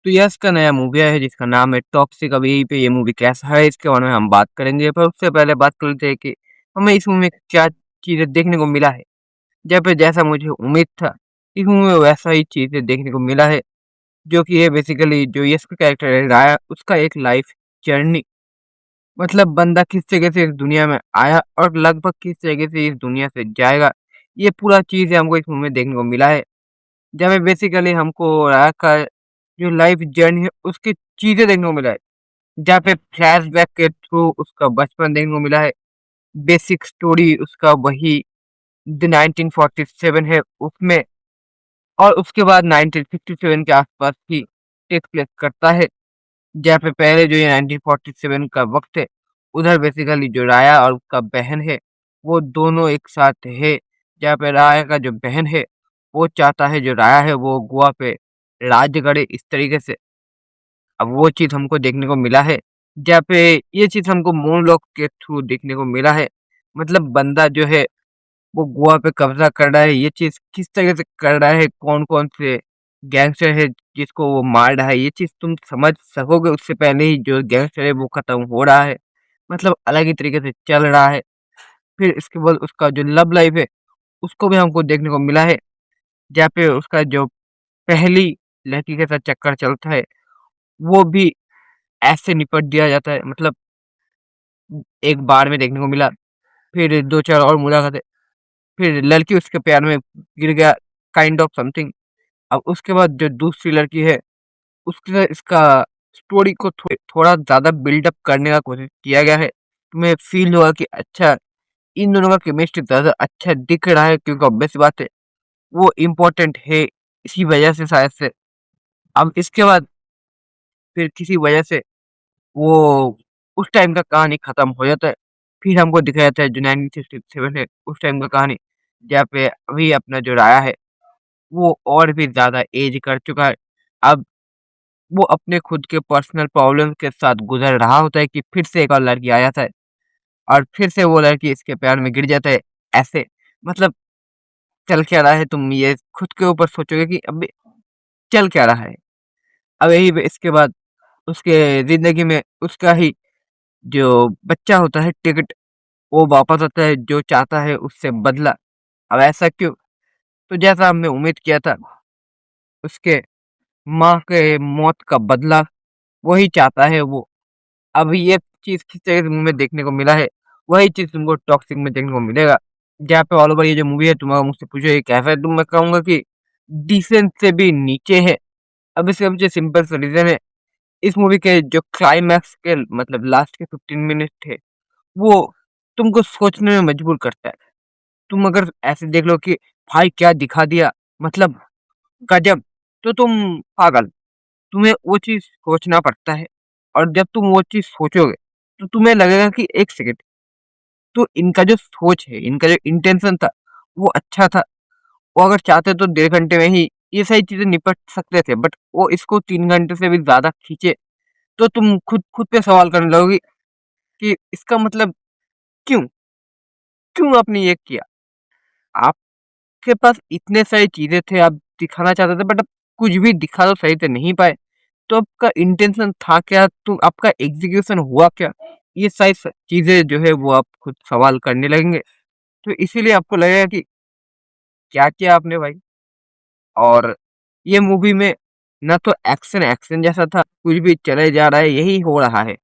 तो यश का नया मूवी आया है जिसका नाम है टॉक्सिक। अब यहीं पे ये मूवी कैसा है इसके बारे में हम बात करेंगे, पर उससे पहले बात कर लेते हैं कि हमें इस मूवी में क्या चीज़ें देखने को मिला है। जहाँ पे जैसा मुझे उम्मीद था, इस मूवी में वैसा ही चीज़ें देखने को मिला है, जो कि है बेसिकली जो यश का कैरेक्टर है राया, उसका एक लाइफ जर्नी। मतलब बंदा किस जगह से इस दुनिया में आया और लगभग किस जगह से इस दुनिया से जाएगा, ये पूरा चीज़ हमको इस मूवी में देखने को मिला है। जहाँ पे बेसिकली हमको राया का जो लाइफ जर्नी है उसकी चीज़ें देखने को मिला है। जहाँ पे फ्लैशबैक के थ्रू उसका बचपन देखने को मिला है। बेसिक स्टोरी उसका वही द 1947 है उसमें, और उसके बाद 1957 के आसपास ही टेक प्लेस करता है। जहाँ पे पहले जो ये 1947 का वक्त है, उधर बेसिकली जो राया और उसका बहन है, वो दोनों एक साथ है। जहाँ पे राया का जो बहन है, वो चाहता है जो राया है वो गोवा पे राज करे इस तरीके से। अब वो चीज़ हमको देखने को मिला है, जहाँ पे ये चीज़ हमको मोनोलॉग के थ्रू देखने को मिला है। मतलब बंदा जो है वो गोवा पे कब्जा कर रहा है, ये चीज़ किस तरह से कर रहा है, कौन-कौन से गैंगस्टर है जिसको वो मार रहा है, ये चीज़ तुम समझ सकोगे उससे पहले ही जो गैंगस्टर है वो खत्म हो रहा है। मतलब अलग ही तरीके से चल रहा है। फिर इसके बाद उसका जो लव लाइफ है, उसको भी हमको देखने को मिला है, जहाँ पे उसका जो पहली लड़की के साथ चक्कर चलता है, वो भी ऐसे निपट दिया जाता है। मतलब एक बार में देखने को मिला, फिर 2-4 और मुलाकातें, फिर लड़की उसके प्यार में गिर गया, काइंड ऑफ समथिंग। अब उसके बाद जो दूसरी लड़की है, उसके साथ इसका स्टोरी को थोड़ा ज़्यादा बिल्डअप करने का कोशिश किया गया है। तुम्हें फ़ील होगा कि अच्छा, इन दोनों का केमिस्ट्री ज़्यादा अच्छा दिख रहा है, क्योंकि ऑब्वियस सी बात है, वो इम्पोर्टेंट है, इसी वजह से शायद से। अब इसके बाद फिर किसी वजह से वो उस टाइम का कहानी खत्म हो जाता है। फिर हमको दिखाया जाता है जो 1967 है, उस टाइम का कहानी, जहाँ पे अभी अपना जो राया है, वो और भी ज़्यादा एज कर चुका है। अब वो अपने खुद के पर्सनल प्रॉब्लम के साथ गुज़र रहा होता है कि फिर से एक और लड़की आ जाता है और फिर से वो लड़की इसके प्यार में गिर जाता है, ऐसे। मतलब चल क्या रहा है, तुम ये खुद के ऊपर सोचोगे कि अबे चल क्या रहा है? अब यही पे इसके बाद उसके ज़िंदगी में उसका ही जो बच्चा होता है टिकट, वो वापस आता है जो चाहता है उससे बदला। अब ऐसा क्यों? तो जैसा हमने उम्मीद किया था, उसके माँ के मौत का बदला वही चाहता है वो। अब ये चीज़ किस तरह से में देखने को मिला है, वही चीज़ तुमको टॉक्सिक में देखने को मिलेगा। जहाँ पे ऑल ओवर ये जो मूवी है, तुम अगर मुझसे पूछो ये कैसा है, तो मैं कहूँगा कि डिसेंट से भी नीचे है। अब इसका मुझे सिंपल सा रीज़न है, इस मूवी के जो क्लाइमैक्स के मतलब लास्ट के 15 मिनट थे, वो तुमको सोचने में मजबूर करता है। तुम अगर ऐसे देख लो कि भाई क्या दिखा दिया, मतलब गज़ब! तो तुम पागल, तुम्हें वो चीज़ सोचना पड़ता है, और जब तुम वो चीज़ सोचोगे, तो तुम्हें लगेगा कि 1 सेकंड, तो इनका जो सोच है, इनका जो इंटेंशन था, वो अच्छा था। वो अगर चाहते तो 1.5 घंटे में ही ये सारी चीज़ें निपट सकते थे, बट वो इसको 3 घंटे से भी ज़्यादा खींचे, तो तुम खुद खुद पे सवाल करने लगोगे कि इसका मतलब क्यों? क्यों आपने ये किया? आपके पास इतने सारी चीज़ें थे, आप दिखाना चाहते थे, बट आप कुछ भी दिखा तो सही से नहीं पाए। तो आपका इंटेंशन था क्या? तो आपका एग्ज़ीक्यूशन हुआ क्या? ये सारी चीज़ें जो है वो आप खुद सवाल करने लगेंगे। तो इसीलिए आपको लगेगा कि क्या किया आपने भाई? और ये मूवी में ना तो एक्शन एक्शन जैसा था, कुछ भी चले जा रहा है, यही हो रहा है।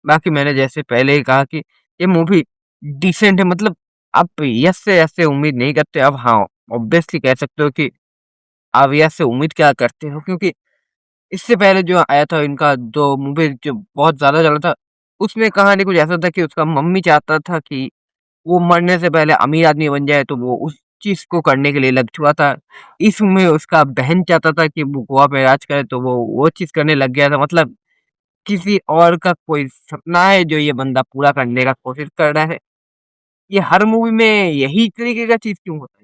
बाकी मैंने जैसे पहले ही कहा कि ये मूवी डिसेंट है। मतलब आप यश से ऐसे उम्मीद नहीं करते। अब हाँ, ऑब्वियसली कह सकते हो कि आप यश से उम्मीद क्या करते हो, क्योंकि इससे पहले जो आया था इनका 2 मूवी जो बहुत ज़्यादा चला था, उसमें कहानी कुछ ऐसा था कि उसका मम्मी चाहता था कि वो मरने से पहले अमीर आदमी बन जाए, तो वो उस चीज़ को करने के लिए लग चुका था। इसमें उसका बहन चाहता था कि वो गोवा पे राज करे, तो वो चीज़ करने लग गया था। मतलब किसी और का कोई सपना है जो ये बंदा पूरा करने का कोशिश कर रहा है। ये हर मूवी में यही तरीके का चीज़ क्यों होता है?